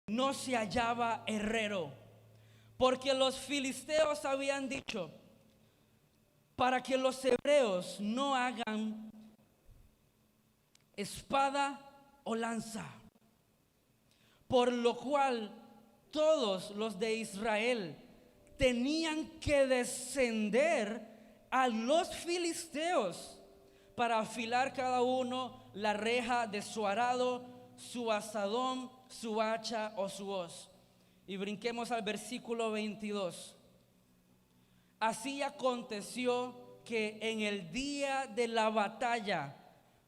no se hallaba herrero, porque los filisteos habían dicho: para que los hebreos no hagan espada o lanza. Por lo cual todos los de Israel tenían que descender a los filisteos para afilar cada uno la reja de su arado, su asadón, su hacha o su hoz. Y brinquemos al versículo 22. Así aconteció que en el día de la batalla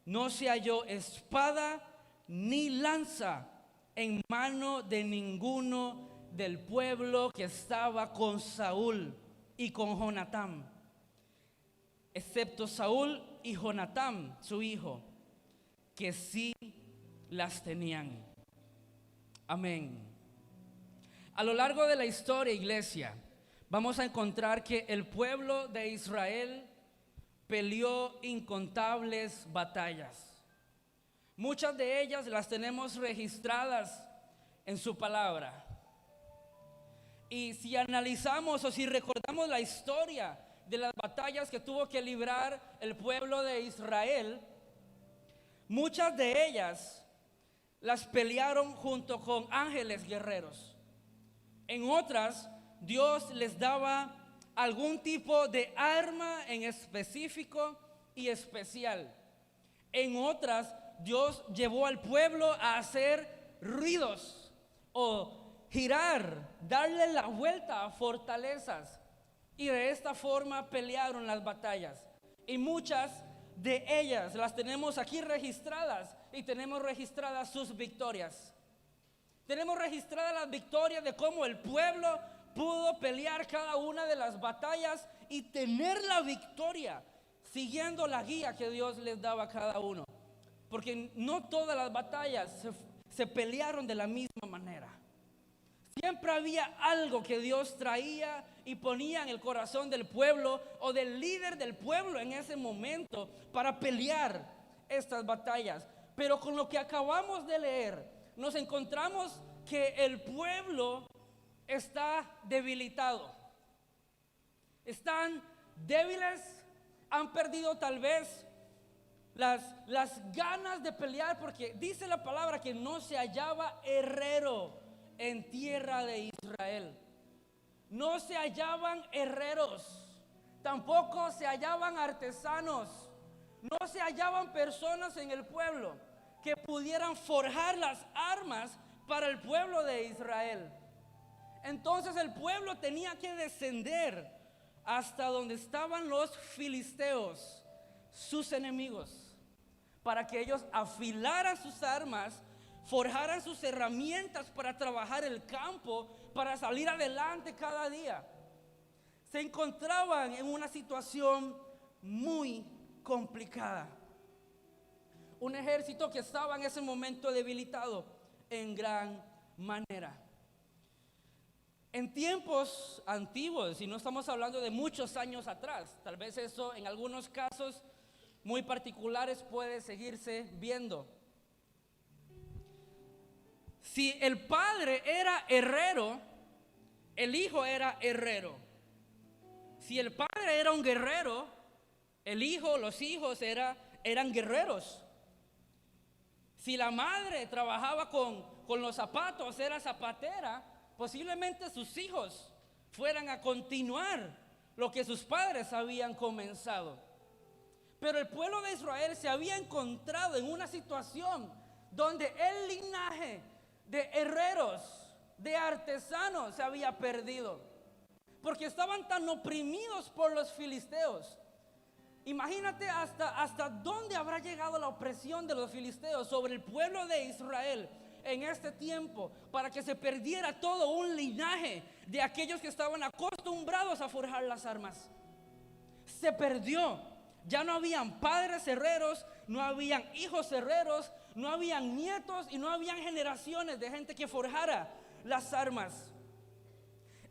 no se halló espada ni lanza en mano de ninguno del pueblo que estaba con Saúl y con Jonatán, excepto Saúl y Jonatán, su hijo, que sí las tenían. Amén. A lo largo de la historia, iglesia, vamos a encontrar que el pueblo de Israel peleó incontables batallas. Muchas de ellas las tenemos registradas en su palabra. Y si analizamos o si recordamos la historia de las batallas que tuvo que librar el pueblo de Israel, muchas de ellas las pelearon junto con ángeles guerreros. En otras, Dios les daba algún tipo de arma en específico y especial. En otras, Dios llevó al pueblo a hacer ruidos o girar, darle la vuelta a fortalezas. Y de esta forma pelearon las batallas. Y muchas de ellas las tenemos aquí registradas y tenemos registradas sus victorias. Tenemos registradas las victorias de cómo el pueblo pudo pelear cada una de las batallas y tener la victoria siguiendo la guía que Dios les daba a cada uno. Porque no todas las batallas se pelearon de la misma manera. Siempre había algo que Dios traía y ponía en el corazón del pueblo o del líder del pueblo en ese momento para pelear estas batallas. Pero con lo que acabamos de leer, nos encontramos que el pueblo está debilitado. Están débiles, han perdido tal vez las ganas de pelear, porque dice la palabra que no se hallaba herrero en tierra de Israel. No se hallaban herreros, tampoco se hallaban artesanos, no se hallaban personas en el pueblo que pudieran forjar las armas para el pueblo de Israel. Entonces el pueblo tenía que descender hasta donde estaban los filisteos, sus enemigos, para que ellos afilaran sus armas, forjaran sus herramientas para trabajar el campo, para salir adelante cada día. Se encontraban en una situación muy complicada. Un ejército que estaba en ese momento debilitado en gran manera. En tiempos antiguos, y no estamos hablando de muchos años atrás, tal vez eso en algunos casos muy particulares puede seguirse viendo. Si el padre era herrero, el hijo era herrero. Si el padre era un guerrero, el hijo, los hijos eran guerreros. Si la madre trabajaba con los zapatos, era zapatera, posiblemente sus hijos fueran a continuar lo que sus padres habían comenzado. Pero el pueblo de Israel se había encontrado en una situación donde el linaje de herreros, de artesanos se había perdido, porque estaban tan oprimidos por los filisteos. Imagínate hasta dónde habrá llegado la opresión de los filisteos sobre el pueblo de Israel en este tiempo, para que se perdiera todo un linaje de aquellos que estaban acostumbrados a forjar las armas. Se perdió. Ya no habían padres herreros, no habían hijos herreros, no habían nietos y no habían generaciones de gente que forjara las armas.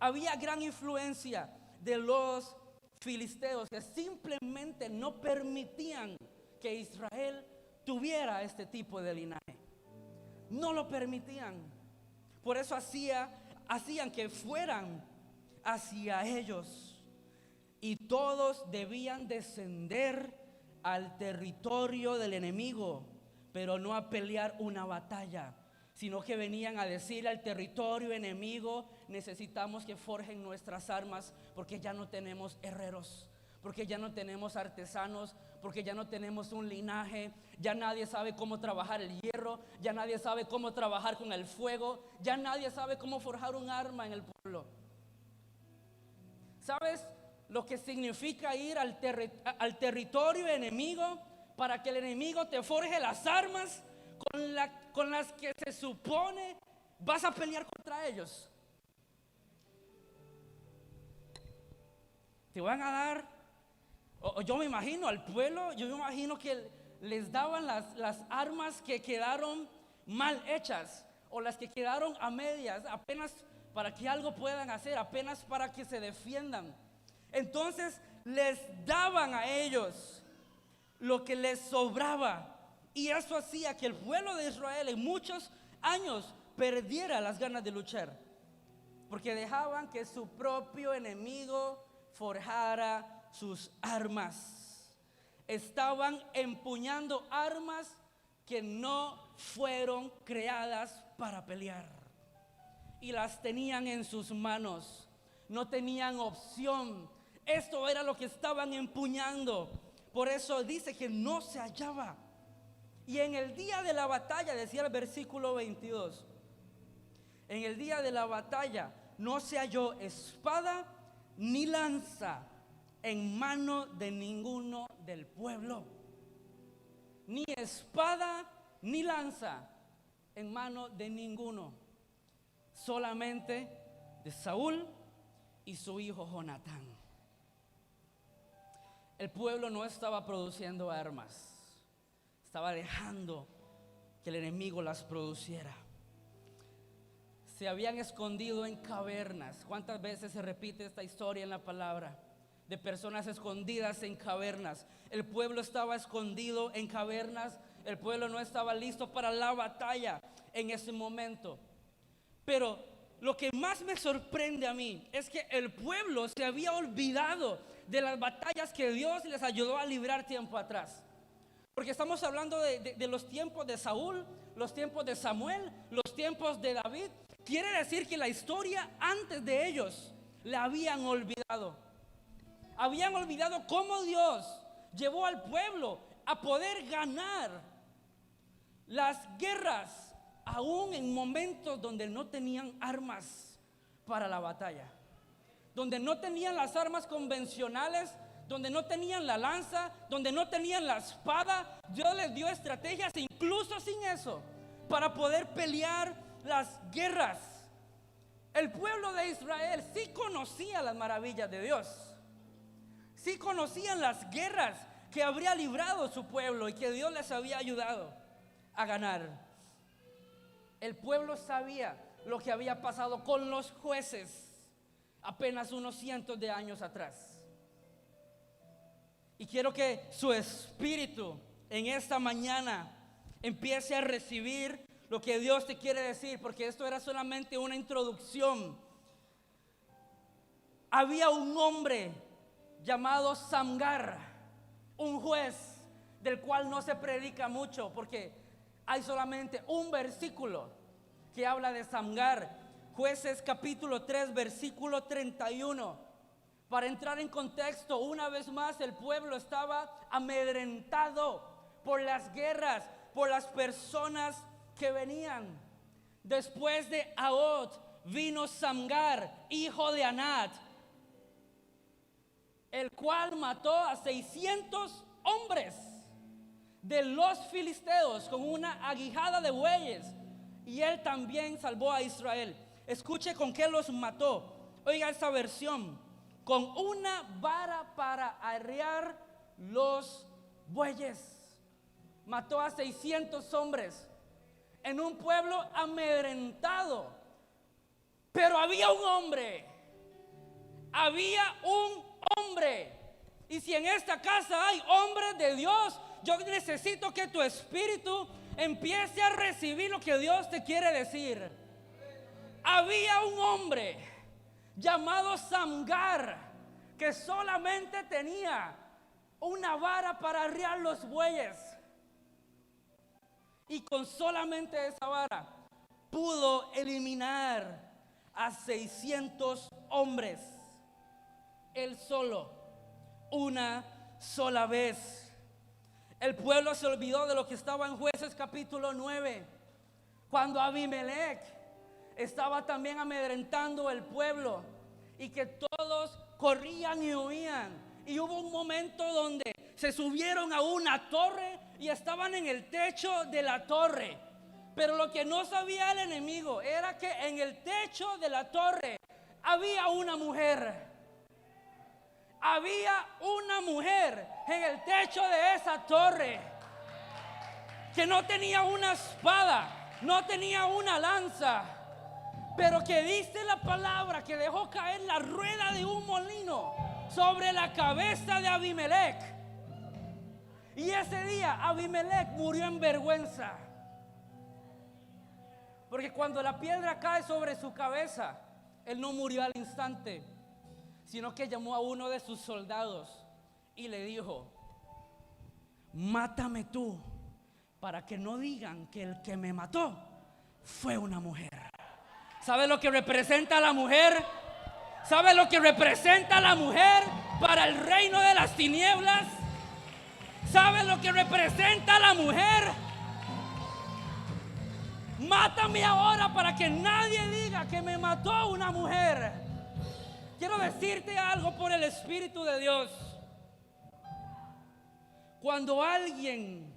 Había gran influencia de los filisteos que simplemente no permitían que Israel tuviera este tipo de linaje. No lo permitían. Por eso hacían que fueran hacia ellos. Y todos debían descender al territorio del enemigo, pero no a pelear una batalla, sino que venían a decirle al territorio enemigo: necesitamos que forjen nuestras armas, porque ya no tenemos herreros, porque ya no tenemos artesanos, porque ya no tenemos un linaje, ya nadie sabe cómo trabajar el hierro, ya nadie sabe cómo trabajar con el fuego, ya nadie sabe cómo forjar un arma en el pueblo. ¿Sabes lo que significa ir al territorio enemigo para que el enemigo te forje las armas con las que se supone vas a pelear contra ellos? Te van a dar, o yo me imagino al pueblo, yo me imagino que les daban las armas que quedaron mal hechas, o las que quedaron a medias, apenas para que algo puedan hacer, apenas para que se defiendan. Entonces les daban a ellos lo que les sobraba, y eso hacía que el pueblo de Israel en muchos años perdiera las ganas de luchar, porque dejaban que su propio enemigo forjara sus armas. Estaban empuñando armas que no fueron creadas para pelear, y las tenían en sus manos. No tenían opción. Esto era lo que estaban empuñando. Por eso dice que no se hallaba. Y en el día de la batalla, decía el versículo 22, en el día de la batalla no se halló espada ni lanza en mano de ninguno del pueblo. Ni espada ni lanza en mano de ninguno, solamente de Saúl y su hijo Jonatán. El pueblo no estaba produciendo armas, estaba dejando que el enemigo las produciera. Se habían escondido en cavernas. ¿Cuántas veces se repite esta historia en la palabra? De personas escondidas en cavernas. El pueblo estaba escondido en cavernas. El pueblo no estaba listo para la batalla en ese momento. Pero lo que más me sorprende a mí es que el pueblo se había olvidado de las batallas que Dios les ayudó a librar tiempo atrás. Porque estamos hablando de los tiempos de Saúl, los tiempos de Samuel, los tiempos de David. Quiere decir que la historia antes de ellos la habían olvidado. Habían olvidado cómo Dios llevó al pueblo a poder ganar las guerras, aún en momentos donde no tenían armas para la batalla, donde no tenían las armas convencionales, donde no tenían la lanza, donde no tenían la espada. Dios les dio estrategias incluso sin eso para poder pelear las guerras. El pueblo de Israel sí conocía las maravillas de Dios, sí conocían las guerras que habría librado su pueblo y que Dios les había ayudado a ganar. El pueblo sabía lo que había pasado con los jueces apenas unos cientos de años atrás. Y quiero que su espíritu en esta mañana empiece a recibir lo que Dios te quiere decir, porque esto era solamente una introducción. Había un hombre llamado Samgar, un juez del cual no se predica mucho, porque hay solamente un versículo que habla de Samgar. Jueces capítulo 3 versículo 31. Para entrar en contexto, una vez más el pueblo estaba amedrentado por las guerras, por las personas que venían. Después de Ahot vino Samgar, hijo de Anat, el cual mató a 600 hombres de los filisteos con una aguijada de bueyes, y él también salvó a Israel. Escuche con qué los mató. Oiga esta versión: con una vara para arrear los bueyes. Mató a 600 hombres en un pueblo amedrentado. Pero había un hombre. Y si en esta casa hay hombres de Dios, yo necesito que tu espíritu empiece a recibir lo que Dios te quiere decir. había un hombre llamado Samgar que solamente tenía una vara para arriar los bueyes, y con solamente esa vara pudo eliminar a 600 hombres, él solo, una sola vez. El pueblo se olvidó de lo que estaba en Jueces capítulo 9, cuando Abimelech estaba también amedrentando el pueblo y que todos corrían y huían. Y hubo un momento donde se subieron a una torre y estaban en el techo de la torre. Pero lo que no sabía el enemigo era que en el techo de la torre había una mujer. Había una mujer en el techo de esa torre que no tenía una espada, no tenía una lanza, pero que dice la palabra que dejó caer la rueda de un molino sobre la cabeza de Abimelech. Y ese día Abimelech murió en vergüenza, porque cuando la piedra cae sobre su cabeza, él no murió al instante, sino que llamó a uno de sus soldados y le dijo: mátame tú, para que no digan que el que me mató fue una mujer. ¿Sabe lo que representa la mujer? ¿Sabe lo que representa la mujer para el reino de las tinieblas? ¿Sabe lo que representa la mujer? Mátame ahora para que nadie diga que me mató una mujer. Quiero decirte algo por el Espíritu de Dios. Cuando alguien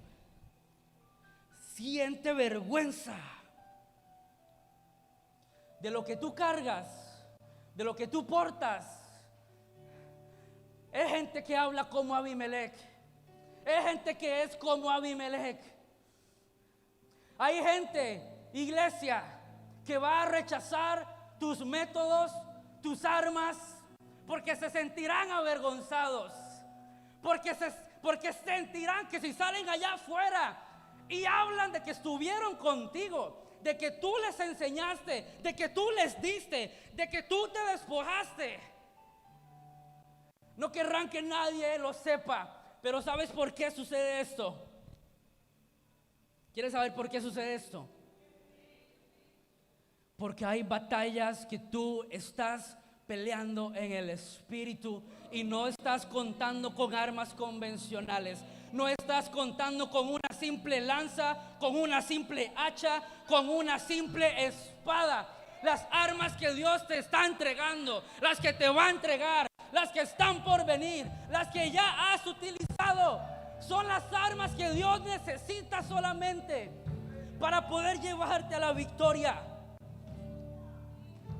siente vergüenza de lo que tú cargas, de lo que tú portas, es gente que habla como Abimelech, es gente que es como Abimelech. Hay gente, iglesia, que va a rechazar tus métodos, tus armas, porque se sentirán avergonzados, porque sentirán que si salen allá afuera y hablan de que estuvieron contigo, de que tú les enseñaste, de que tú les diste, de que tú te despojaste, no querrán que nadie lo sepa. Pero ¿sabes por qué sucede esto? ¿Quieres saber por qué sucede esto? Porque hay batallas que tú estás peleando en el espíritu y no estás contando con armas convencionales. No estás contando con una simple lanza, con una simple hacha, con una simple espada. Las armas que Dios te está entregando, las que te va a entregar, las que están por venir, las que ya has utilizado, son las armas que Dios necesita solamente para poder llevarte a la victoria.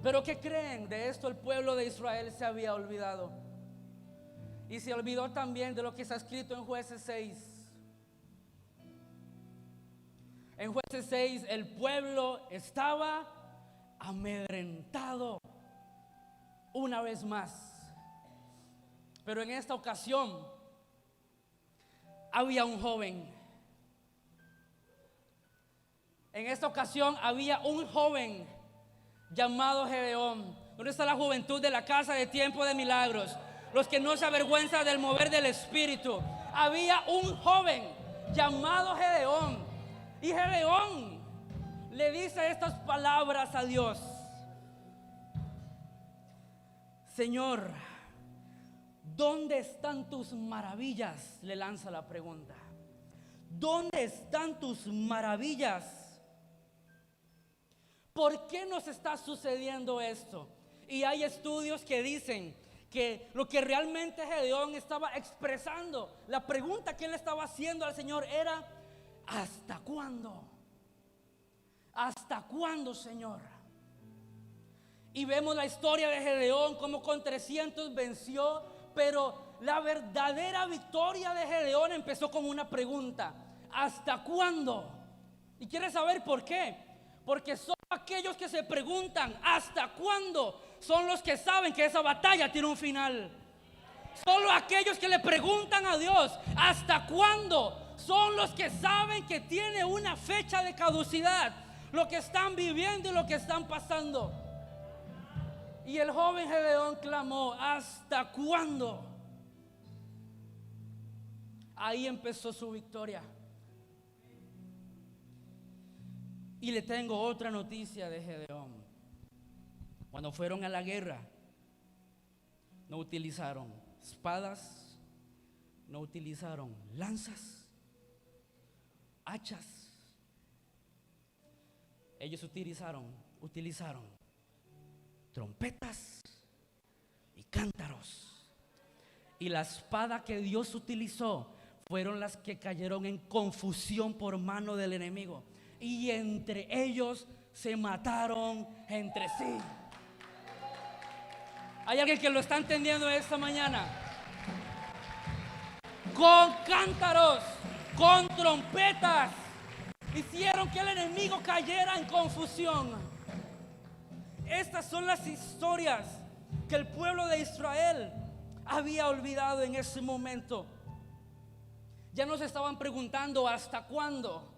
Pero ¿qué creen? De esto el pueblo de Israel se había olvidado. Y se olvidó también de lo que está escrito en Jueces 6. En Jueces 6 el pueblo estaba amedrentado una vez más. Pero en esta ocasión había un joven. En esta ocasión había un joven llamado Gedeón. ¿Dónde está la juventud de la casa de Tiempo de Milagros? Los que no se avergüenzan del mover del Espíritu. Había un joven llamado Gedeón. Y Gedeón le dice estas palabras a Dios: Señor, ¿dónde están tus maravillas? Le lanza la pregunta. ¿Dónde están tus maravillas? ¿Por qué nos está sucediendo esto? Y hay estudios que dicen que lo que realmente Gedeón estaba expresando, la pregunta que él estaba haciendo al Señor era: ¿hasta cuándo? ¿Hasta cuándo, Señor? Y vemos la historia de Gedeón, como con 300 venció, pero la verdadera victoria de Gedeón empezó con una pregunta: ¿hasta cuándo? ¿Y quieres saber por qué? Porque solo aquellos que se preguntan ¿hasta cuándo? Son los que saben que esa batalla tiene un final. Solo aquellos que le preguntan a Dios ¿hasta cuándo? Son los que saben que tiene una fecha de caducidad lo que están viviendo y lo que están pasando. Y el joven Gedeón clamó: ¿hasta cuándo? Ahí empezó su victoria. Y le tengo otra noticia de Gedeón. Cuando fueron a la guerra, no utilizaron espadas, no utilizaron lanzas, hachas. Ellos utilizaron trompetas y cántaros. Y la espada que Dios utilizó fueron las que cayeron en confusión por mano del enemigo. Y entre ellos se mataron entre sí. ¿Hay alguien que lo está entendiendo esta mañana? Con cántaros, con trompetas, hicieron que el enemigo cayera en confusión. Estas son las historias que el pueblo de Israel había olvidado en ese momento. Ya nos estaban preguntando: ¿hasta cuándo?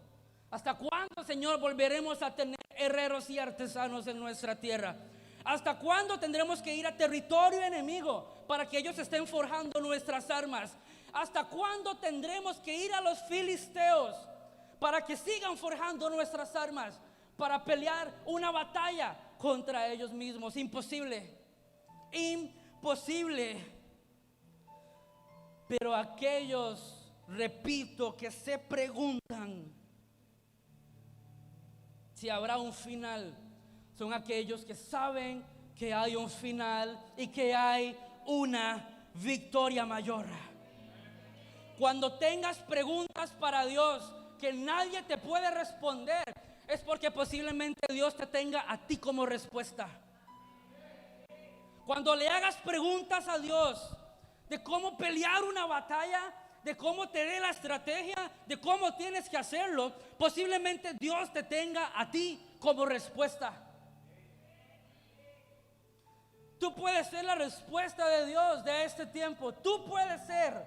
¿Hasta cuándo, Señor, volveremos a tener herreros y artesanos en nuestra tierra? ¿Hasta cuándo tendremos que ir a territorio enemigo para que ellos estén forjando nuestras armas? ¿Hasta cuándo tendremos que ir a los filisteos para que sigan forjando nuestras armas, para pelear una batalla contra ellos mismos? Imposible, imposible. Pero aquellos, repito, que se preguntan si habrá un final, son aquellos que saben que hay un final y que hay una victoria mayor. Cuando tengas preguntas para Dios que nadie te puede responder, es porque posiblemente Dios te tenga a ti como respuesta. Cuando le hagas preguntas a Dios de cómo pelear una batalla, de cómo te dé la estrategia, de cómo tienes que hacerlo, posiblemente Dios te tenga a ti como respuesta. Tú puedes ser la respuesta de Dios de este tiempo. Tú puedes ser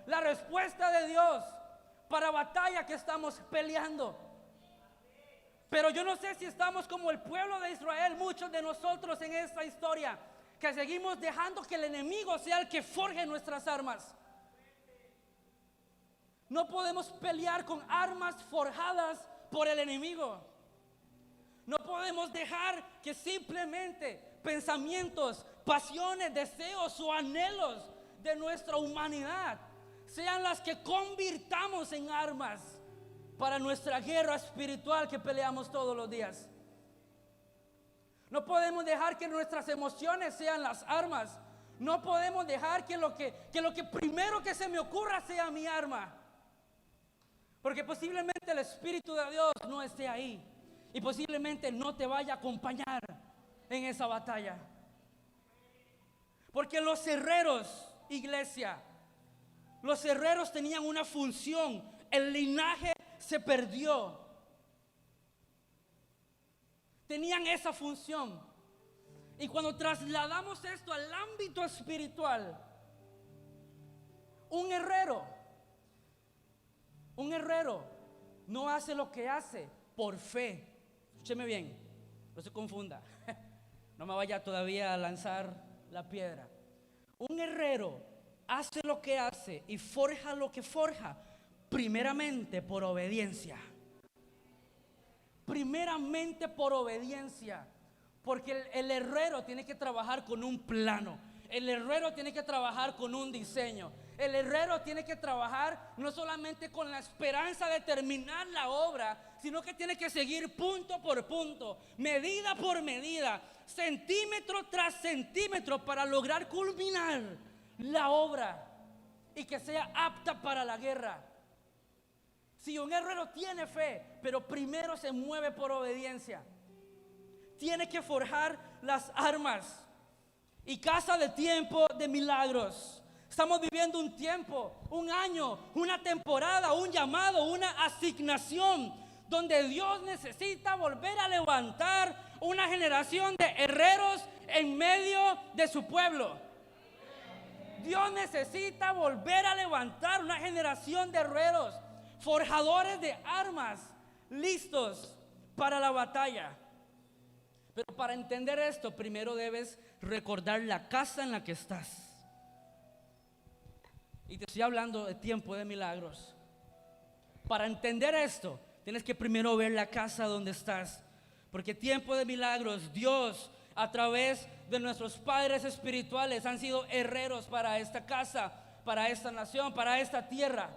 la respuesta de Dios para batalla que estamos peleando. Pero yo no sé si estamos como el pueblo de Israel, muchos de nosotros en esta historia, que seguimos dejando que el enemigo sea el que forje nuestras armas. No podemos pelear con armas forjadas por el enemigo. No podemos dejar que simplemente pensamientos, pasiones, deseos o anhelos de nuestra humanidad sean las que convirtamos en armas para nuestra guerra espiritual que peleamos todos los días. No podemos dejar que nuestras emociones sean las armas. No podemos dejar que lo que primero que se me ocurra sea mi arma. Porque posiblemente el Espíritu de Dios no esté ahí y posiblemente no te vaya a acompañar en esa batalla. Porque los herreros, iglesia, los herreros tenían una función. El linaje se perdió. Tenían esa función. Y cuando trasladamos esto al ámbito espiritual, un herrero no hace lo que hace por fe. Escúcheme bien, no se confunda. No me vaya todavía a lanzar la piedra. Un herrero hace lo que hace y forja lo que forja primeramente por obediencia. Primeramente por obediencia. Porque el herrero tiene que trabajar con un plano. El herrero tiene que trabajar con un diseño. El herrero tiene que trabajar no solamente con la esperanza de terminar la obra, sino que tiene que seguir punto por punto, medida por medida, centímetro tras centímetro para lograr culminar la obra y que sea apta para la guerra. Si un herrero tiene fe, pero primero se mueve por obediencia, tiene que forjar las armas. Y casa de tiempo de milagros. Estamos viviendo un tiempo, un año, una temporada, un llamado, una asignación donde Dios necesita volver a levantar una generación de herreros en medio de su pueblo. Dios necesita volver a levantar una generación de herreros, forjadores de armas, listos para la batalla. Pero para entender esto, primero debes recordar la casa en la que estás. Y te estoy hablando de tiempo de milagros. Para entender esto, tienes que primero ver la casa donde estás. Porque tiempo de milagros, Dios a través de nuestros padres espirituales han sido herreros para esta casa, para esta nación, para esta tierra.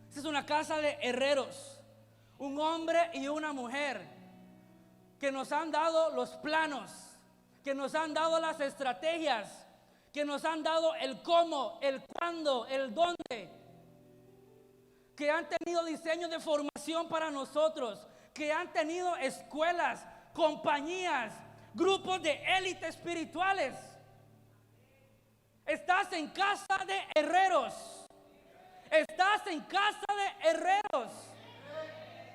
Esta es una casa de herreros, un hombre y una mujer que nos han dado los planos, que nos han dado las estrategias, que nos han dado el cómo, el cuándo, el dónde, que han tenido diseños de formación para nosotros, que han tenido escuelas, compañías, grupos de élite espirituales. Estás en casa de herreros. Estás en casa de herreros.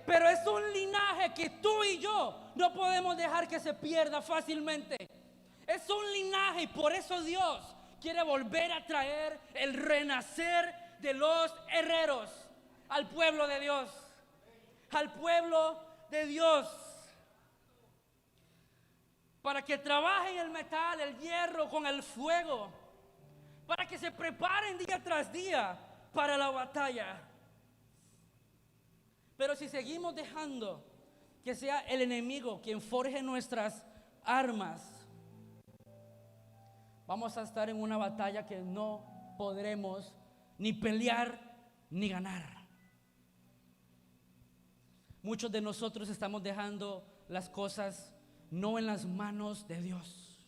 Pero es un linaje que tú y yo no podemos dejar que se pierda fácilmente. Es un linaje y por eso Dios quiere volver a traer el renacer de los herreros al pueblo de Dios. Al pueblo de Dios. Para que trabajen el metal, el hierro con el fuego. Para que se preparen día tras día para la batalla. Pero si seguimos dejando que sea el enemigo quien forje nuestras armas, vamos a estar en una batalla que no podremos ni pelear ni ganar. Muchos de nosotros estamos dejando las cosas no en las manos de Dios,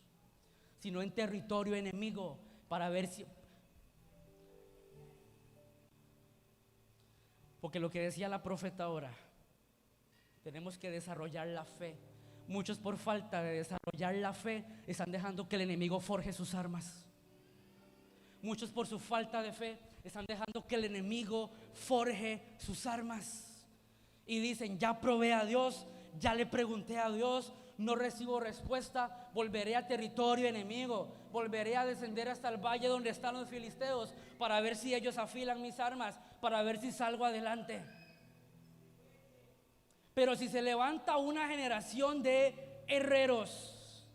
sino en territorio enemigo para ver si... Porque lo que decía la profeta ahora, tenemos que desarrollar la fe. Muchos por falta de desarrollar la fe están dejando que el enemigo forje sus armas. Muchos por su falta de fe están dejando que el enemigo forje sus armas. Y dicen, ya probé a Dios, ya le pregunté a Dios, no recibo respuesta, volveré a territorio enemigo, volveré a descender hasta el valle donde están los filisteos para ver si ellos afilan mis armas, para ver si salgo adelante. Pero si se levanta una generación de herreros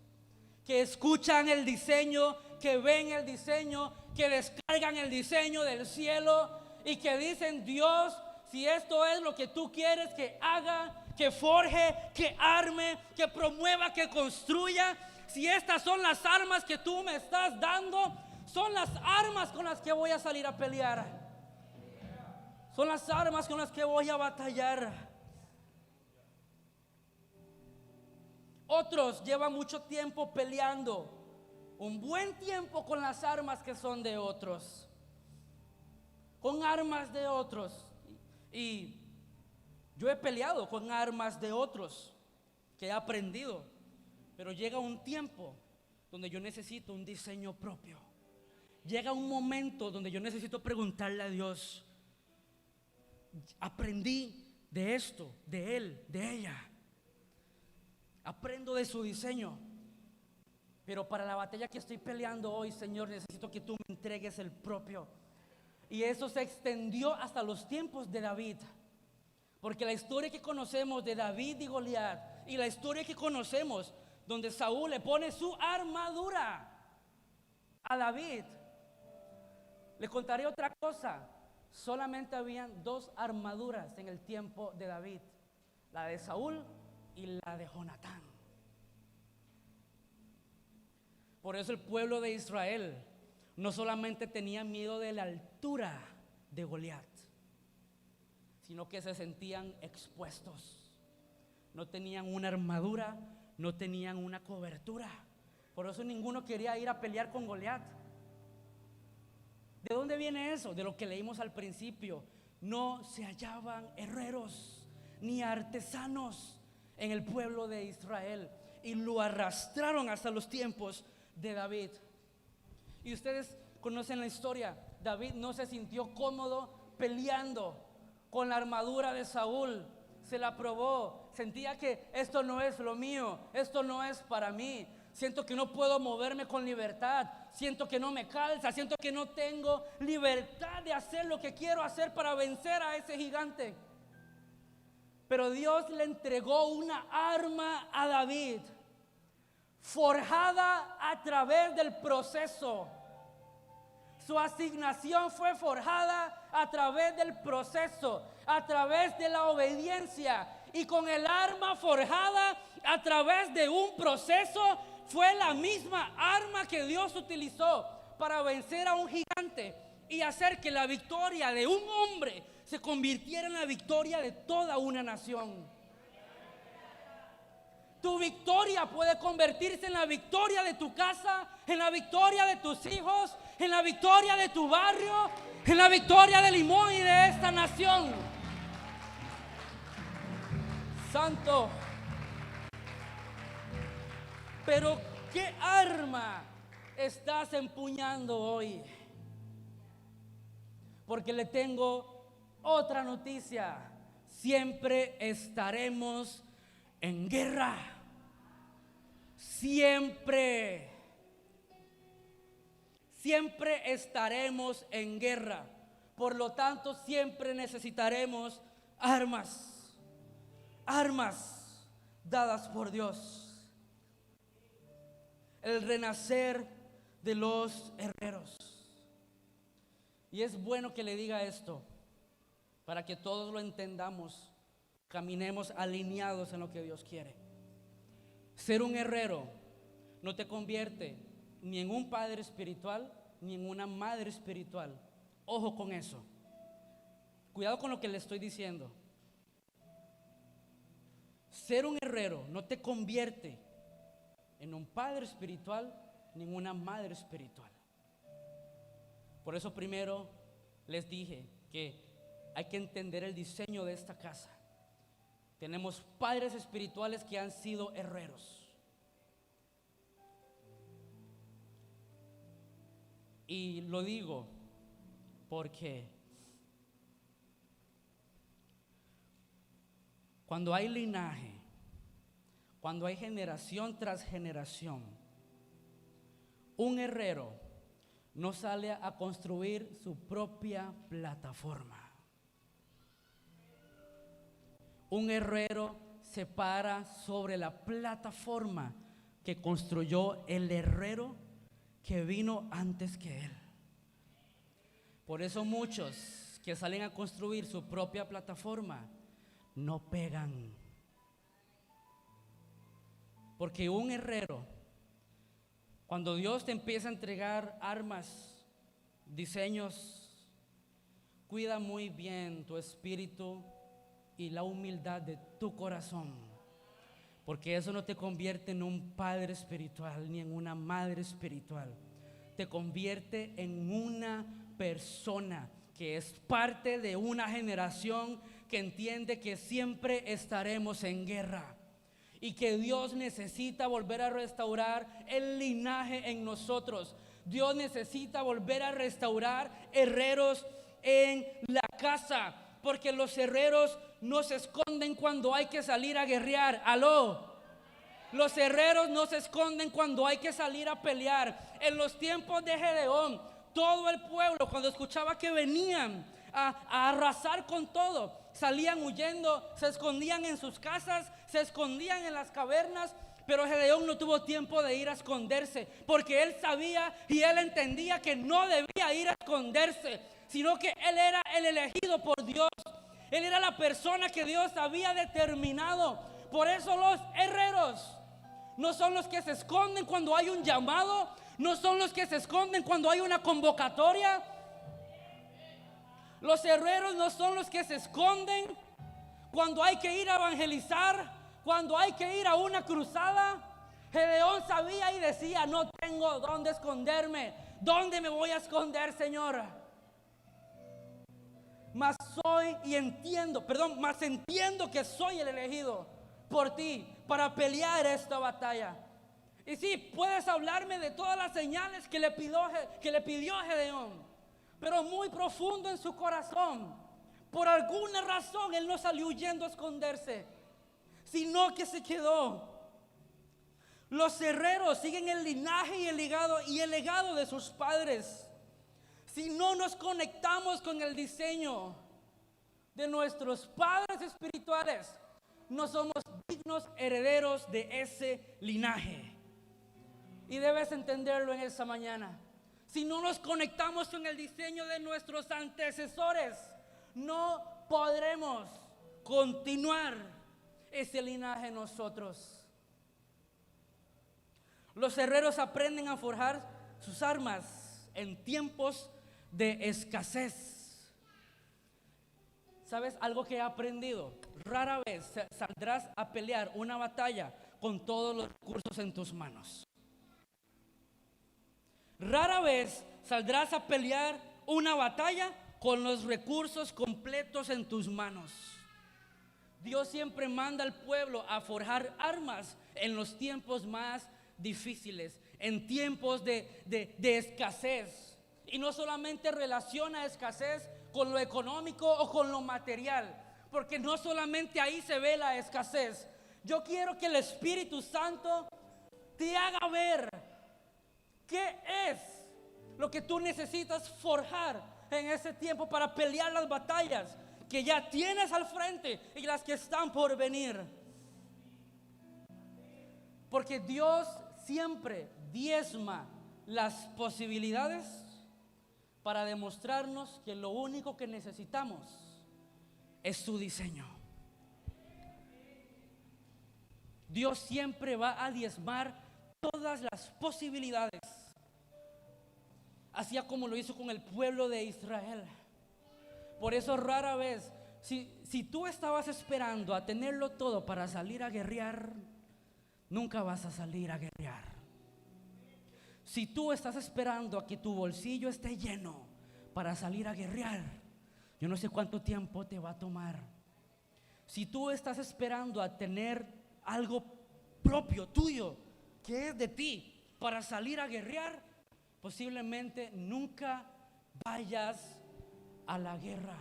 que escuchan el diseño, que ven el diseño, que descargan el diseño del cielo y que dicen, Dios, si esto es lo que tú quieres que haga, que forje, que arme, que promueva, que construya, si estas son las armas que tú me estás dando, son las armas con las que voy a salir a pelear. Son las armas con las que voy a batallar. Otros llevan mucho tiempo peleando, un buen tiempo con las armas que son de otros, con armas de otros. Y yo he peleado con armas de otros que he aprendido, pero llega un tiempo donde yo necesito un diseño propio. Llega un momento donde yo necesito preguntarle a Dios, aprendí de esto, de él, de ella. Aprendo de su diseño, pero para la batalla que estoy peleando hoy, Señor, necesito que tú me entregues el propio. Y eso se extendió hasta los tiempos de David. Porque la historia que conocemos de David y Goliat, y la historia que conocemos donde Saúl le pone su armadura a David, le contaré otra cosa. Solamente habían dos armaduras en el tiempo de David, la de Saúl y la de Jonatán. Por eso el pueblo de Israel no solamente tenía miedo de la altura de Goliat, sino que se sentían expuestos. No tenían una armadura, no tenían una cobertura. Por eso ninguno quería ir a pelear con Goliat. ¿De dónde viene eso? De lo que leímos al principio. No se hallaban herreros ni artesanos en el pueblo de Israel, y lo arrastraron hasta los tiempos de David. Y ustedes conocen la historia. David no se sintió cómodo peleando con la armadura de Saúl. Se la probó, sentía que esto no es lo mío, esto no es para mí. Siento que no puedo moverme con libertad, siento que no me calza, siento que no tengo libertad de hacer lo que quiero hacer para vencer a ese gigante. Pero Dios le entregó una arma a David, forjada a través del proceso. Su asignación fue forjada a través del proceso, a través de la obediencia. Y con el arma forjada a través de un proceso, fue la misma arma que Dios utilizó para vencer a un gigante y hacer que la victoria de un hombre se convirtiera en la victoria de toda una nación. Tu victoria puede convertirse en la victoria de tu casa, en la victoria de tus hijos, en la victoria de tu barrio, en la victoria de Limón y de esta nación. Santo. Pero ¿qué arma estás empuñando hoy? Porque le tengo otra noticia. Siempre estaremos en guerra. Siempre estaremos en guerra. Por lo tanto, siempre necesitaremos armas dadas por Dios. El renacer de los herreros. Y es bueno que le diga esto, para que todos lo entendamos, caminemos alineados en lo que Dios quiere. Ser un herrero no te convierte ni en un padre espiritual ni en una madre espiritual. Ojo con eso. Cuidado con lo que le estoy diciendo. Ser un herrero no te convierte en un padre espiritual ni en una madre espiritual. Por eso primero les dije que hay que entender el diseño de esta casa. Tenemos padres espirituales que han sido herreros. Y lo digo porque cuando hay linaje, cuando hay generación tras generación, un herrero no sale a construir su propia plataforma. Un herrero se para sobre la plataforma que construyó el herrero que vino antes que él. Por eso muchos que salen a construir su propia plataforma no pegan. Porque un herrero, cuando Dios te empieza a entregar armas, diseños, cuida muy bien tu espíritu y la humildad de tu corazón, porque eso no te convierte en un padre espiritual ni en una madre espiritual. Te convierte en una persona que es parte de una generación que entiende que siempre estaremos en guerra y que Dios necesita volver a restaurar el linaje en nosotros. Dios necesita volver a restaurar herreros en la casa, porque los herreros no se esconden cuando hay que salir a guerrear. Aló. Los herreros no se esconden cuando hay que salir a pelear. En los tiempos de Gedeón, todo el pueblo, cuando escuchaba que venían a arrasar con todo, salían huyendo, se escondían en sus casas, se escondían en las cavernas. Pero Gedeón no tuvo tiempo de ir a esconderse, porque él sabía y él entendía que no debía ir a esconderse, sino que él era el elegido por Dios. Él era la persona que Dios había determinado. Por eso los herreros no son los que se esconden cuando hay un llamado, no son los que se esconden cuando hay una convocatoria. Los herreros no son los que se esconden cuando hay que ir a evangelizar, cuando hay que ir a una cruzada. Gedeón sabía y decía: no tengo dónde esconderme. ¿Dónde me voy a esconder, Señor? Mas entiendo que soy el elegido por ti para pelear esta batalla. Y sí, puedes hablarme de todas las señales que le pidió Gedeón, pero muy profundo en su corazón, por alguna razón él no salió huyendo a esconderse, sino que se quedó. Los herreros siguen el linaje y el legado de sus padres. Si no nos conectamos con el diseño, de nuestros padres espirituales, no somos dignos herederos de ese linaje. Y debes entenderlo en esta mañana. Si no nos conectamos con el diseño de nuestros antecesores, no podremos continuar ese linaje nosotros. Los herreros aprenden a forjar sus armas en tiempos de escasez. ¿Sabes algo que he aprendido? Rara vez saldrás a pelear una batalla con todos los recursos en tus manos. Rara vez saldrás a pelear una batalla con los recursos completos en tus manos. Dios siempre manda al pueblo a forjar armas en los tiempos más difíciles, en tiempos de escasez. Y no solamente relaciona escasez con lo económico o con lo material, porque no solamente ahí se ve la escasez. Yo quiero que el Espíritu Santo te haga ver qué es lo que tú necesitas forjar en ese tiempo para pelear las batallas que ya tienes al frente y las que están por venir. Porque Dios siempre diezma las posibilidades para demostrarnos que lo único que necesitamos es su diseño. Dios siempre va a diezmar todas las posibilidades, así como lo hizo con el pueblo de Israel. Por eso rara vez, si tú estabas esperando a tenerlo todo para salir a guerrear, nunca vas a salir a guerrear. Si tú estás esperando a que tu bolsillo esté lleno para salir a guerrear, yo no sé cuánto tiempo te va a tomar. Si tú estás esperando a tener algo propio, tuyo, que es de ti, para salir a guerrear, posiblemente nunca vayas a la guerra.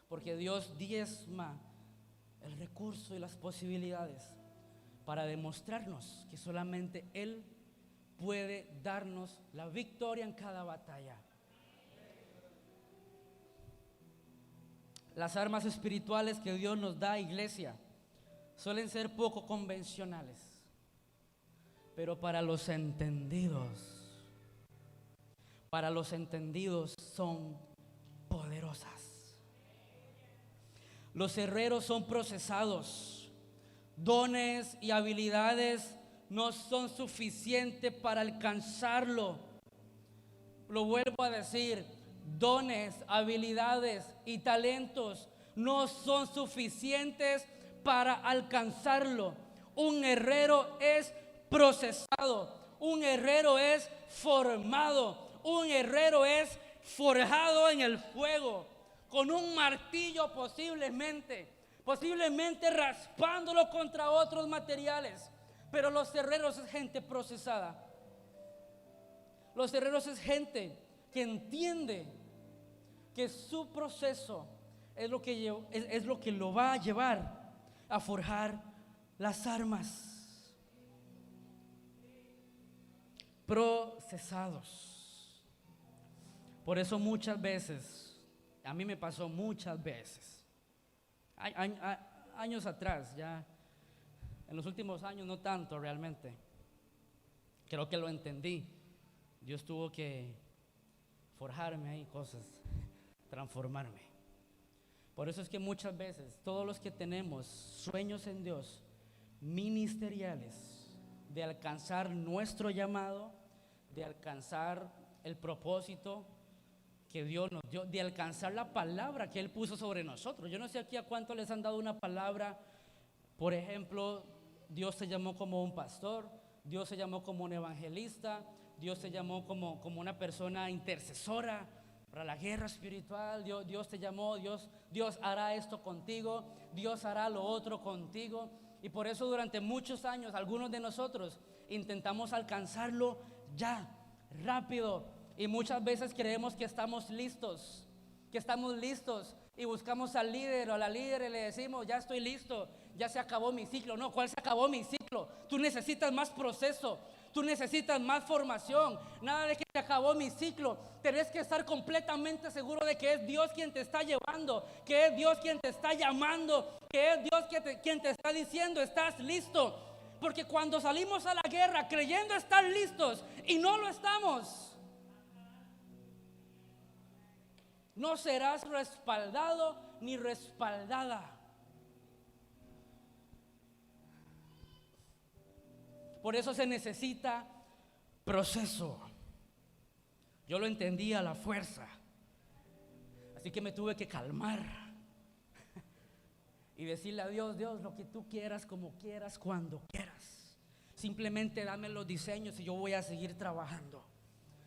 Porque Dios diezma el recurso y las posibilidades para demostrarnos que solamente Él puede darnos la victoria en cada batalla. Las armas espirituales que Dios nos da, iglesia, suelen ser poco convencionales, pero para los entendidos son poderosas. Los herreros son procesados. Dones y habilidades no son suficientes para alcanzarlo. Lo vuelvo a decir, dones, habilidades y talentos no son suficientes para alcanzarlo. Un herrero es procesado, un herrero es formado, un herrero es forjado en el fuego, con un martillo posiblemente raspándolo contra otros materiales. Pero los herreros es gente procesada. Los herreros es gente que entiende que su proceso es lo que lo va a llevar a forjar las armas. Procesados. Por eso muchas veces, a mí me pasó muchas veces, años atrás, ya en los últimos años no tanto realmente, creo que lo entendí. Dios tuvo que forjarme ahí cosas, transformarme. Por eso es que muchas veces todos los que tenemos sueños en Dios, ministeriales, de alcanzar nuestro llamado, de alcanzar el propósito que Dios nos dio, de alcanzar la palabra que Él puso sobre nosotros. Yo no sé aquí a cuánto les han dado una palabra. Por ejemplo, Dios te llamó como un pastor, Dios te llamó como un evangelista, Dios te llamó como una persona intercesora para la guerra espiritual. Dios te llamó, Dios hará esto contigo, Dios hará lo otro contigo. Y por eso durante muchos años algunos de nosotros intentamos alcanzarlo ya, rápido. Y muchas veces creemos que estamos listos, y buscamos al líder o a la líder y le decimos, ya estoy listo, ya se acabó mi ciclo. No, ¿cuál se acabó mi ciclo? Tú necesitas más proceso, Tú necesitas más formación. Nada de que se acabó mi ciclo. Tenés que estar completamente seguro de que es Dios quien te está llevando, que es Dios quien te está llamando, que es Dios quien te está diciendo, estás listo. Porque cuando salimos a la guerra creyendo estar listos y no lo estamos, no serás respaldado ni respaldada. Por eso se necesita proceso. Yo lo entendí a la fuerza, así que me tuve que calmar y decirle a Dios: Dios, lo que tú quieras, como quieras, cuando quieras. Simplemente dame los diseños y yo voy a seguir trabajando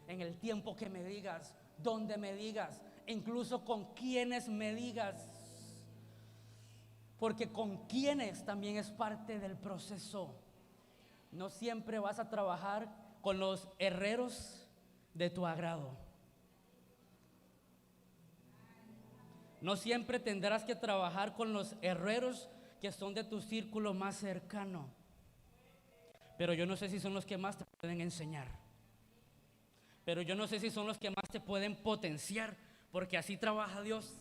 en el tiempo que me digas, donde me digas, incluso con quienes me digas, porque con quienes también es parte del proceso. No siempre vas a trabajar con los herreros de tu agrado. No siempre tendrás que trabajar con los herreros que son de tu círculo más cercano. Pero yo no sé si son los que más te pueden enseñar. Pero yo no sé si son los que más te pueden potenciar, porque así trabaja Dios.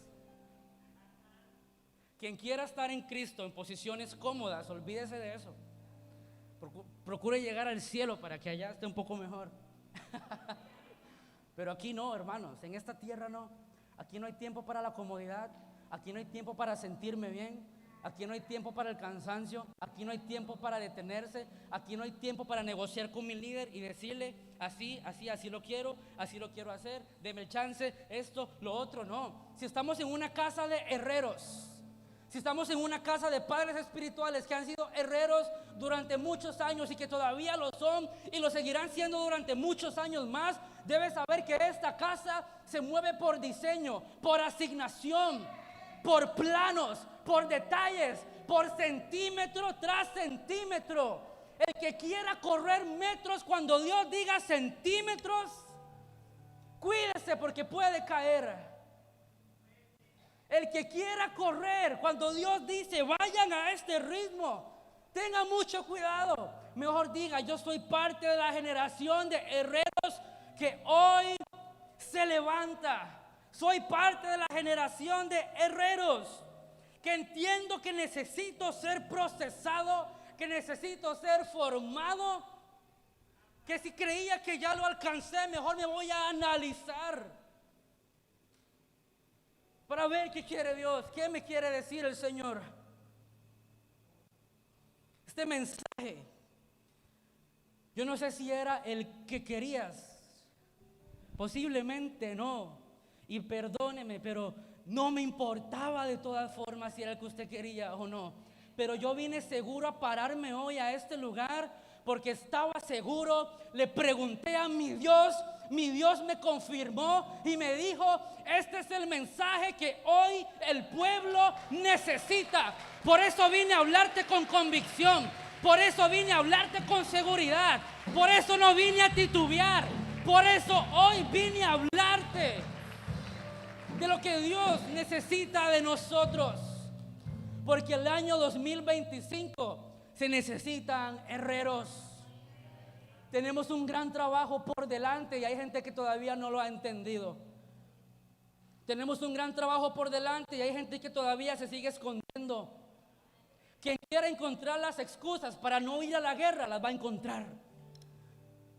Quien quiera estar en Cristo en posiciones cómodas, olvídese de eso. Procure llegar al cielo para que allá esté un poco mejor. Pero aquí no, hermanos, en esta tierra no. Aquí no hay tiempo para la comodidad. Aquí no hay tiempo para sentirme bien. Aquí no hay tiempo para el cansancio. Aquí no hay tiempo para detenerse. Aquí no hay tiempo para negociar con mi líder y decirle: así lo quiero hacer, deme el chance, esto, lo otro. No. Si estamos en una casa de herreros, si estamos en una casa de padres espirituales que han sido herreros durante muchos años y que todavía lo son y lo seguirán siendo durante muchos años más, debes saber que esta casa se mueve por diseño, por asignación, por planos, por detalles, por centímetro tras centímetro. El que quiera correr metros cuando Dios diga centímetros, cuídese porque puede caer. El que quiera correr cuando Dios dice vayan a este ritmo, tenga mucho cuidado. Mejor diga: yo soy parte de la generación de herreros que hoy se levanta. Soy parte de la generación de herreros que entiendo que necesito ser procesado, que necesito ser formado, que si creía que ya lo alcancé, mejor me voy a analizar para ver qué quiere Dios, qué me quiere decir el Señor. Este mensaje, yo no sé si era el que querías, posiblemente no, y perdóneme, pero no me importaba de todas formas si era el que usted quería o no. Pero yo vine seguro a pararme hoy a este lugar porque estaba seguro. Le pregunté a mi Dios me confirmó y me dijo: este es el mensaje que hoy el pueblo necesita. Por eso vine a hablarte con convicción, por eso vine a hablarte con seguridad, por eso no vine a titubear, por eso hoy vine a hablarte de lo que Dios necesita de nosotros. Porque el año 2025 se necesitan herreros. Tenemos un gran trabajo por delante y hay gente que todavía no lo ha entendido. Tenemos un gran trabajo por delante y hay gente que todavía se sigue escondiendo. Quien quiera encontrar las excusas para no ir a la guerra, las va a encontrar.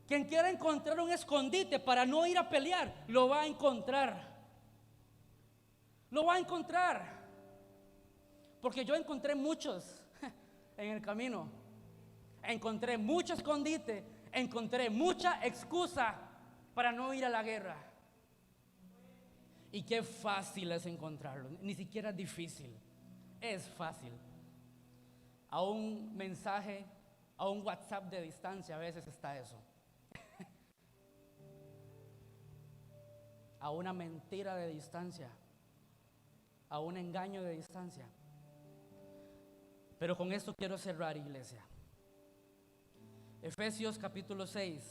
Quien quiera encontrar un escondite para no ir a pelear, lo va a encontrar. Lo va a encontrar. Porque yo encontré muchos en el camino. Encontré mucho escondite, encontré mucha excusa para no ir a la guerra. Y qué fácil es encontrarlo. Ni siquiera es difícil, es fácil. A un mensaje, a un WhatsApp de distancia a veces está eso. A una mentira de distancia, a un engaño de distancia. Pero con esto quiero cerrar, iglesia. Efesios capítulo 6,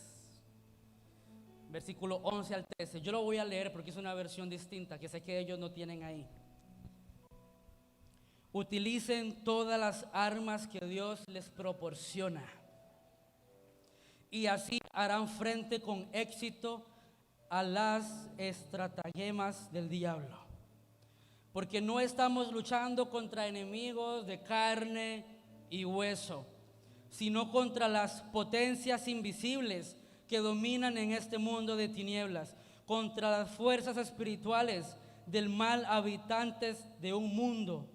versículo 11 al 13. Yo lo voy a leer porque es una versión distinta que sé que ellos no tienen ahí. Utilicen todas las armas que Dios les proporciona y así harán frente con éxito a las estratagemas del diablo. Porque no estamos luchando contra enemigos de carne y hueso, sino contra las potencias invisibles que dominan en este mundo de tinieblas, contra las fuerzas espirituales del mal habitantes de un mundo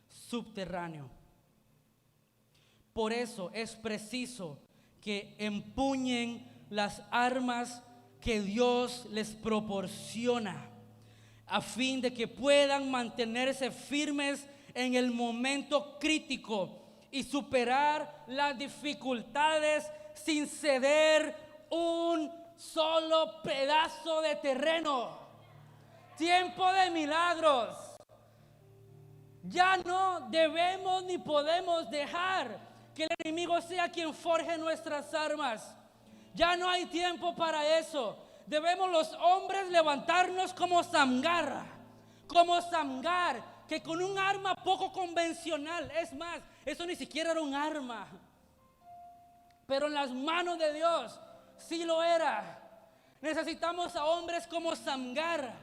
subterráneo. Por eso es preciso que empuñen las armas que Dios les proporciona, a fin de que puedan mantenerse firmes en el momento crítico y superar las dificultades sin ceder un solo pedazo de terreno. Tiempo de milagros. Ya no debemos ni podemos dejar que el enemigo sea quien forje nuestras armas. Ya no hay tiempo para eso. Debemos los hombres levantarnos como Samgar, que con un arma poco convencional, es más, eso ni siquiera era un arma, pero en las manos de Dios sí lo era. Necesitamos a hombres como Samgar,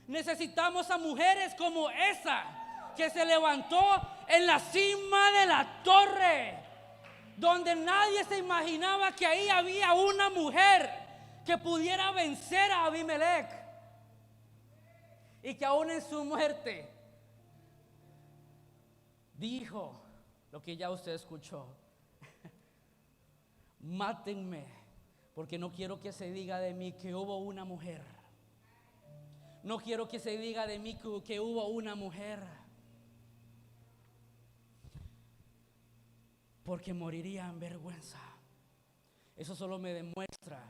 necesitamos a mujeres como esa, que se levantó en la cima de la torre, donde nadie se imaginaba que ahí había una mujer que pudiera vencer a Abimelech, y que aún en su muerte dijo lo que ya usted escuchó: mátenme, porque no quiero que se diga de mí que hubo una mujer. No quiero que se diga de mí que hubo una mujer, porque moriría en vergüenza. Eso solo me demuestra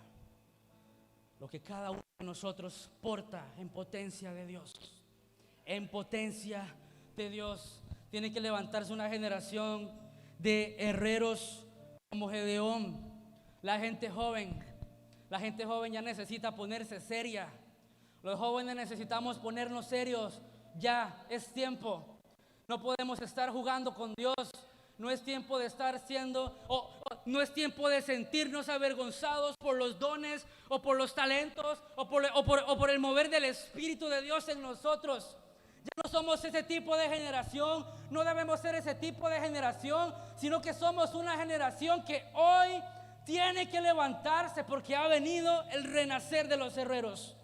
lo que cada uno de nosotros porta en potencia de Dios. En potencia de Dios. Tiene que levantarse una generación de herreros como Gedeón. La gente joven ya necesita ponerse seria. Los jóvenes necesitamos ponernos serios. Ya es tiempo. No podemos estar jugando con Dios. No es tiempo de estar no es tiempo de sentirnos avergonzados por los dones o por los talentos o por el mover del Espíritu de Dios en nosotros. Ya no somos ese tipo de generación, no debemos ser ese tipo de generación, sino que somos una generación que hoy tiene que levantarse, porque ha venido el renacer de los herreros.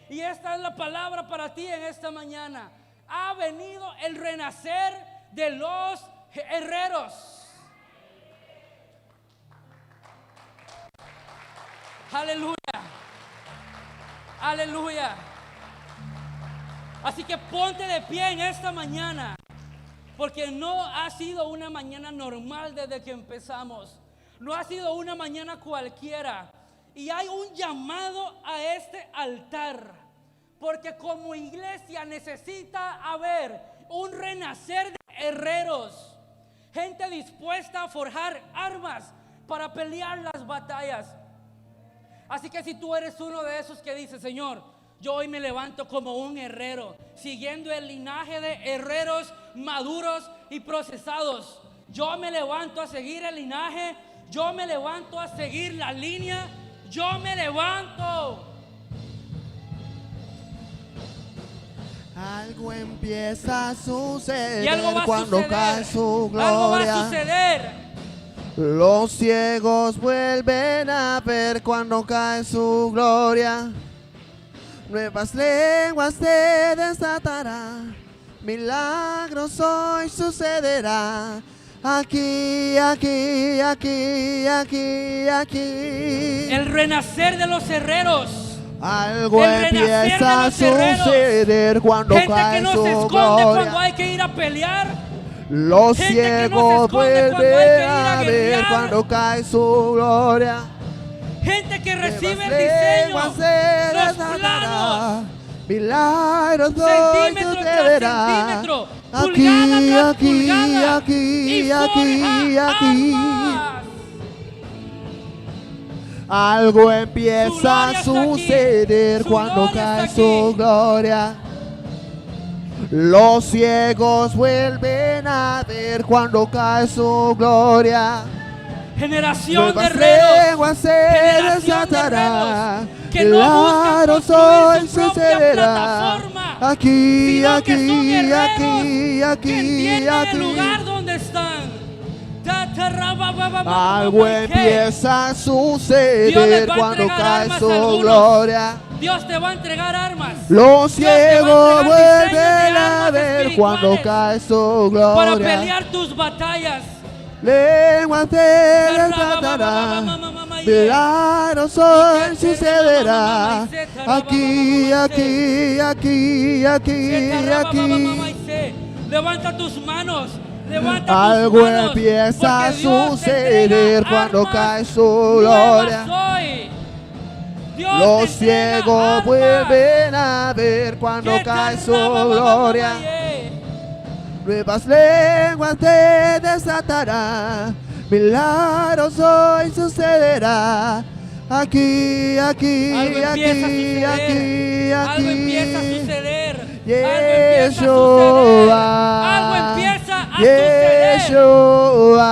Y esta es la palabra para ti en esta mañana. Ha venido el renacer de los herreros. Aleluya. Aleluya. Así que ponte de pie en esta mañana, porque no ha sido una mañana normal desde que empezamos. No ha sido una mañana cualquiera. Y hay un llamado a este altar, porque como iglesia necesita haber un renacer de herreros, gente dispuesta a forjar armas para pelear las batallas. Así que si tú eres uno de esos que dice: Señor, yo hoy me levanto como un herrero, siguiendo el linaje de herreros maduros y procesados. Yo me levanto a seguir el linaje, yo me levanto a seguir la línea, yo me levanto. Algo empieza a suceder, Y algo va a cuando suceder. cae su gloria. Algo va a suceder. Los ciegos vuelven a ver cuando cae su gloria. Nuevas lenguas se desatarán. Milagros hoy sucederá. Aquí, aquí, aquí, aquí, aquí. El renacer de los herreros. Algo El renacer empieza a de los herreros. suceder cuando Gente que cae no su se esconde gloria. cuando hay que ir a pelear. Los Gente que no se ciegos esconde cuando hay que ir vuelven a a ver guerrear. cuando cae su gloria. Gente que recibe el Nuevas diseño, lenguas se los desatarán. planos, Milagros hoy centímetro tras sucederá. centímetro, Aquí, pulgada tras aquí, pulgada, aquí, y aquí, forja aquí. armas. Algo Su empieza gloria a está aquí. suceder Su cuando gloria cae está su aquí. gloria. Los ciegos vuelven a ver cuando cae su gloria. Generación de Nuevas guerreros. lenguas se Generación de desatarán. guerreros que no buscan Milagros construir hoy su propia sucederá. plataforma, Aquí, sino que son aquí, guerreros aquí, que aquí, entienden el lugar aquí. donde están. Algo empieza a Dios les suceder va a cuando entregar cae armas su a algunos. gloria. Dios te va a entregar armas. Los Dios te va ciegos a entregar diseños de vuelven a armas ver cuando espirituales cae su para gloria. pelear tus batallas. Lenguas se desatarán. Milagros hoy sucederá. Aquí, aquí, aquí, aquí, aquí. Levanta tus manos. Levanta tus Algo manos, empieza a porque Dios te suceder entrega cuando armas cae su nuevas gloria. hoy. Dios Los te entrega ciegos armas. vuelven a ver cuando Que cae su tarraba, gloria. Nuevas lenguas te desatarán. Milagros hoy sucederá. Aquí, aquí, Algo empieza a aquí, suceder. aquí, Algo empieza a aquí. suceder. Yeshua. Algo empieza a suceder. Yeshua.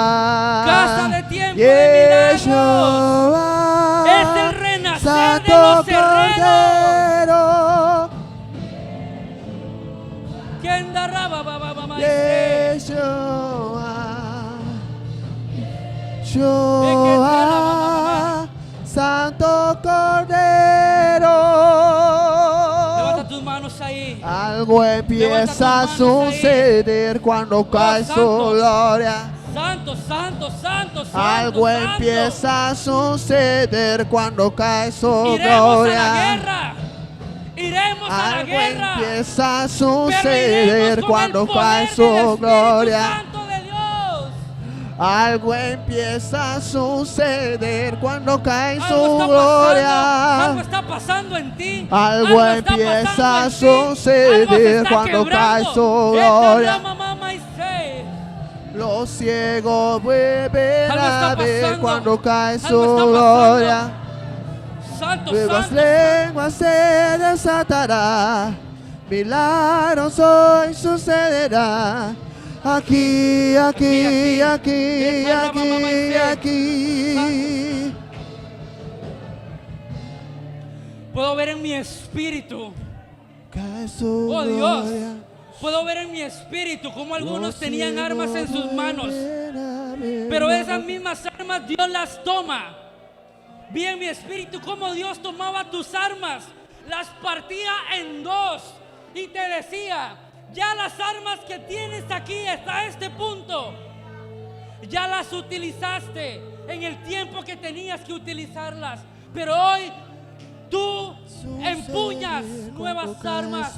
Casa de tiempo de milagros. Yeshua. Es el renacer Santo de los herreros. Cordero. ¿Quién darraba, mamá? Yeshua. Yeshua. Santo Cordero. Levanta tus manos ahí. Algo empieza a suceder cuando cae su santo. gloria. Santo, santo, santo, santo. Algo santo. empieza a suceder cuando cae su Iremos a la gloria. guerra. Iremos a la Algo guerra. empieza a Pero suceder iremos con cuando el poder cae del su Espíritu gloria. Santo de Dios. Algo empieza a suceder cuando cae Algo su está gloria. pasando, algo está pasando en ti. Algo está empieza pasando a en ti, algo se suceder está cuando cae quebrando. su Esta gloria. rama, mamá, y sé. Los ciegos vuelven Algo está a ver pasando. cuando cae Algo su está pasando. gloria. Santo, Nuevas santo, lenguas se desatará. Milagros hoy sucederá. Aquí, aquí, aquí, aquí, aquí. puedo ver en mi espíritu. Cae su Oh Dios, gloria. puedo ver en mi espíritu como algunos Los tenían armas en sus ciegos manos, vuelven a ver. pero esas mismas armas Dios las toma. Vi en mi espíritu cómo Dios tomaba tus armas, las partía en dos y te decía: ya las armas que tienes aquí hasta este punto, ya las utilizaste en el tiempo que tenías que utilizarlas, pero hoy tú empuñas nuevas armas.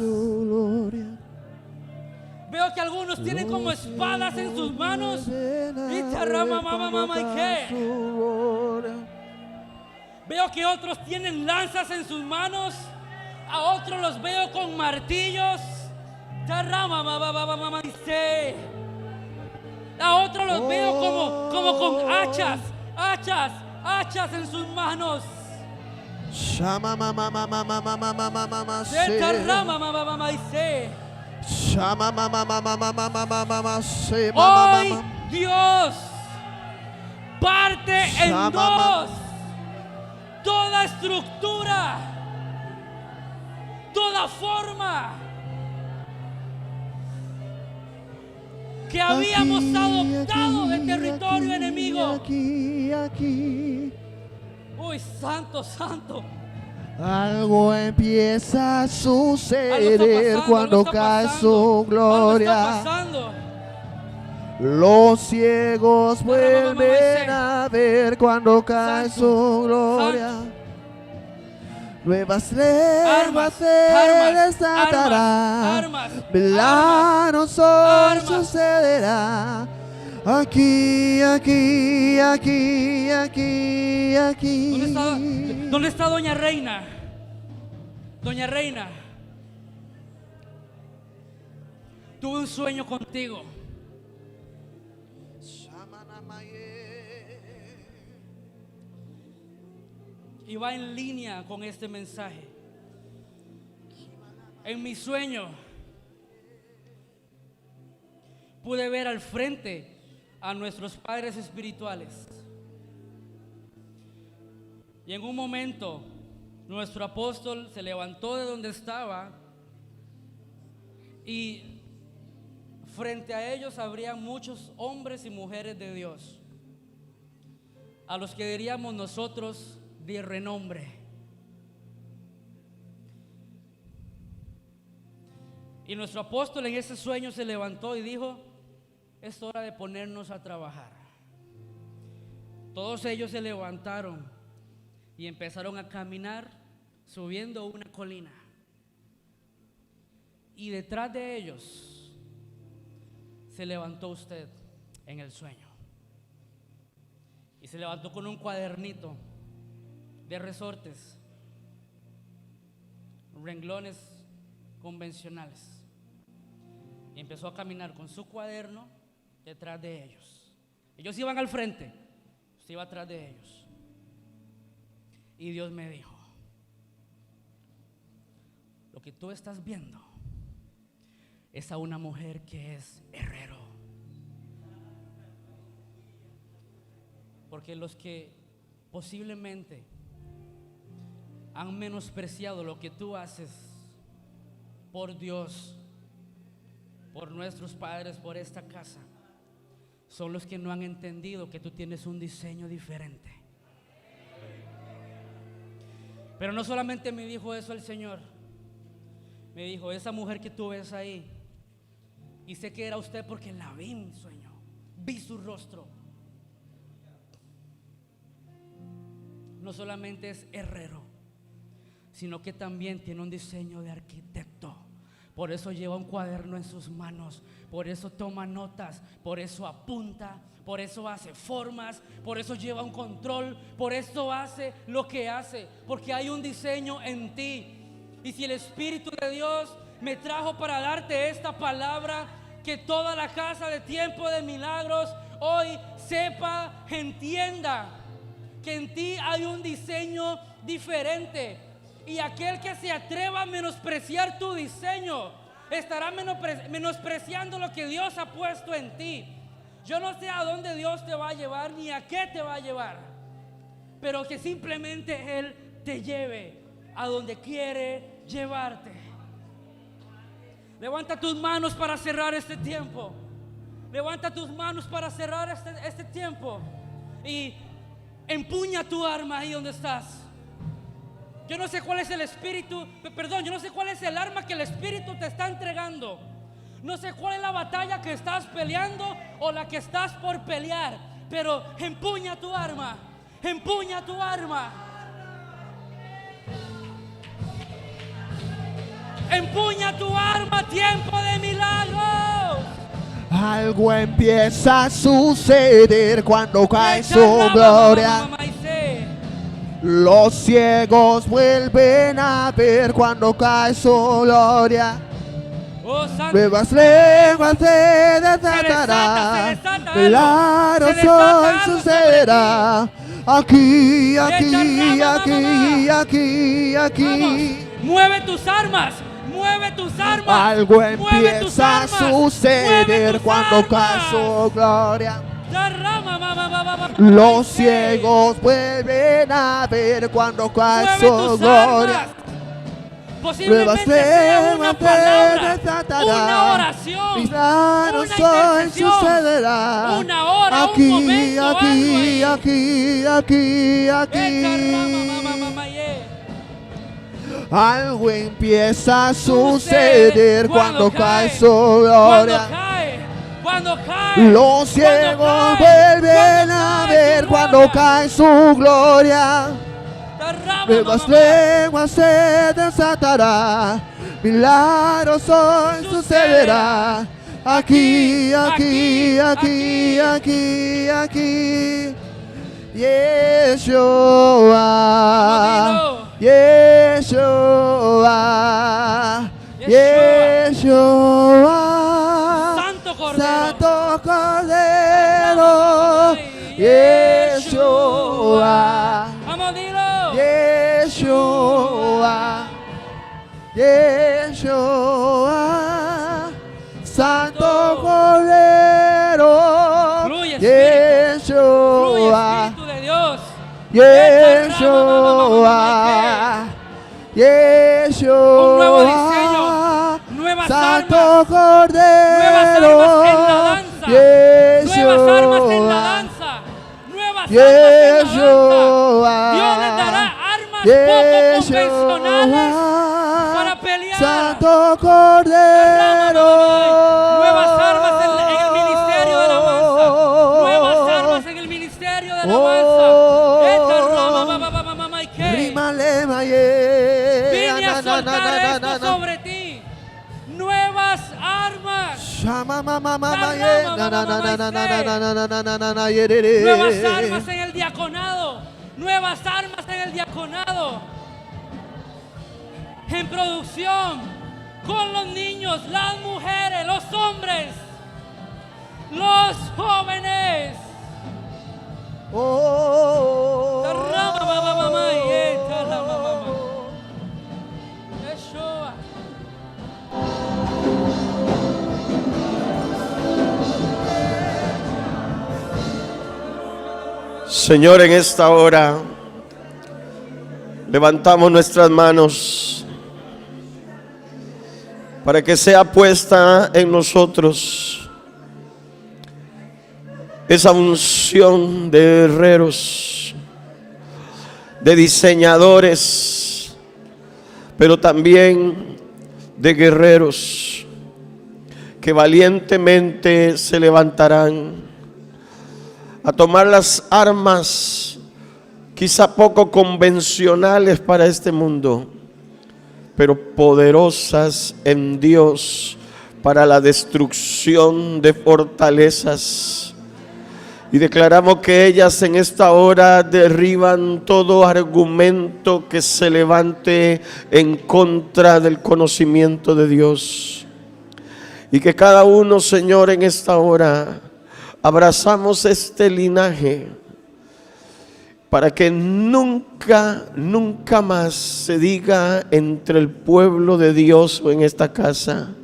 Veo que algunos tienen como espadas en sus manos. Y charrama, mamá, ¿y qué? Veo que otros tienen lanzas en sus manos. A otros los veo con martillos. Charrama, mamá, ¿y qué? A otros los veo como con hachas en sus manos. Shama mama mama mama mama mama Se charrama, mamá, ¿y qué? Shama mama mama mama mama mama se Hoy mama. Dios parte en dos toda estructura, toda forma que habíamos adoptado de territorio enemigo. Aquí. Uy, santo, santo. Algo empieza a Algo suceder está cuando pasando, cae algo su está gloria. pasando. Los ciegos Mamá, vuelven mamá, a ver cuando cae Santo, su gloria. santo. Nuevas lenguas Armas, se armas, desatarán. armas, Milagros hoy armas. sucederá. Aquí, aquí, aquí, aquí, aquí. ¿Dónde está Doña Reina? Doña Reina, tuve un sueño contigo. Y va en línea con este mensaje. En mi sueño pude ver al frente a nuestros padres espirituales Y en un momento nuestro apóstol se levantó de donde estaba y frente a ellos habría muchos hombres y mujeres de Dios, a los que diríamos nosotros de renombre. Y nuestro apóstol en ese sueño se levantó y dijo: es hora de ponernos a trabajar. Todos ellos se levantaron y empezaron a caminar subiendo una colina. Y detrás de ellos se levantó usted en el sueño. Y se levantó con un cuadernito de resortes, renglones convencionales. Y empezó a caminar con su cuaderno detrás de ellos. Ellos iban al frente, usted iba atrás de ellos. Y Dios me dijo: lo que tú estás viendo es a una mujer que es herrero. Porque los que posiblemente han menospreciado lo que tú haces por Dios, por nuestros padres, por esta casa, son los que no han entendido que tú tienes un diseño diferente. Pero no solamente me dijo eso el Señor, me dijo: esa mujer que tú ves ahí, y sé que era usted porque la vi en mi sueño, vi su rostro. No solamente es herrero, sino que también tiene un diseño de arquitecto. Por eso lleva un cuaderno en sus manos, por eso toma notas, por eso apunta, por eso hace formas, por eso lleva un control, por eso hace lo que hace, porque hay un diseño en ti. Y si el Espíritu de Dios me trajo para darte esta palabra, que toda la casa de Tiempo de Milagros hoy sepa, entienda que en ti hay un diseño diferente. Y aquel que se atreva a menospreciar tu diseño estará menospreciando lo que Dios ha puesto en ti. Yo no sé a dónde Dios te va a llevar ni a qué te va a llevar, pero que simplemente Él te lleve a donde quiere llevarte. Levanta tus manos para cerrar este tiempo. Levanta tus manos para cerrar este tiempo. Y empuña tu arma ahí donde estás. Yo no sé cuál es el espíritu, yo no sé cuál es el arma que el Espíritu te está entregando. No sé cuál es la batalla que estás peleando o la que estás por pelear, pero empuña tu arma, empuña tu arma. Empuña tu arma, Tiempo de Milagros. Algo empieza a suceder cuando cae su gloria. Los ciegos vuelven a ver cuando cae su gloria. Oh, Nuevas lenguas se desatarán. Milagros hoy sucederá. Aquí, aquí, aquí, aquí, aquí. Mueve tus armas. Mueve tus armas. Algo empieza a suceder cuando cae su gloria. Los ciegos vuelven a ver cuando cae su gloria. Posiblemente sea una palabra, una oración, Milagros una hoy intercesión, sucederá. una hora, Aquí, un momento, aquí, aquí, aquí, aquí. Algo empieza a suceder cuando cae su gloria. Cuando cae, los ciegos vuelven a ver cuando cae su gloria. Nuevas lenguas se desatará. Milagros hoy sucederá. Aquí, aquí, aquí, aquí, aquí. Yeshua, Yeshua, Yeshua, Santo Cordero, Yeshua, Yeshua, Yeshua, Santo Cordero, Yeshua, Yeshua. Yeshua, un nuevo diseño, nuevas Santo armas, Cordero, nuevas armas en la danza, nuevas armas en la danza, nuevas armas en la danza. Dios les dará armas poco convencionales para pelear. Santo Cordero, Nuevas armas en el ministerio de alabanza, nuevas armas en el ministerio de alabanza. Vine a soltar esto sobre ti. Nuevas armas. Nuevas armas en el diaconado. Nuevas armas en el diaconado. En producción. Con los niños, las mujeres, los hombres, los jóvenes. Señor, en esta hora levantamos nuestras manos para que sea puesta en nosotros esa unción de herreros, de diseñadores, pero también de guerreros que valientemente se levantarán a tomar las armas quizá poco convencionales para este mundo, pero poderosas en Dios para la destrucción de fortalezas. Y declaramos que ellas en esta hora derriban todo argumento que se levante en contra del conocimiento de Dios. Y que cada uno, Señor, en esta hora abrazamos este linaje para que nunca más se diga entre el pueblo de Dios o en esta casa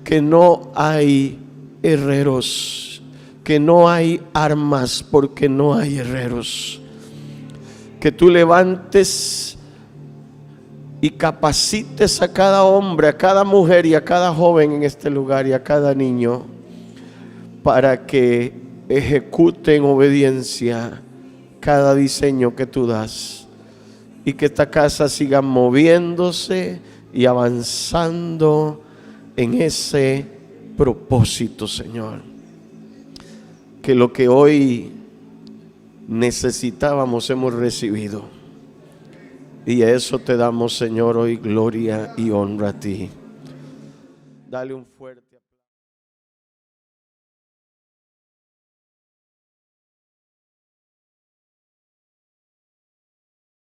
que no hay herreros, que no hay armas, porque no hay herreros. Que tú levantes y capacites a cada hombre, a cada mujer y a cada joven en este lugar y a cada niño para que ejecute en obediencia cada diseño que tú das, y que esta casa siga moviéndose y avanzando en ese propósito, Señor. Que lo que hoy necesitábamos hemos recibido, y a eso te damos, Señor, hoy gloria y honra a ti. Dale un fuerte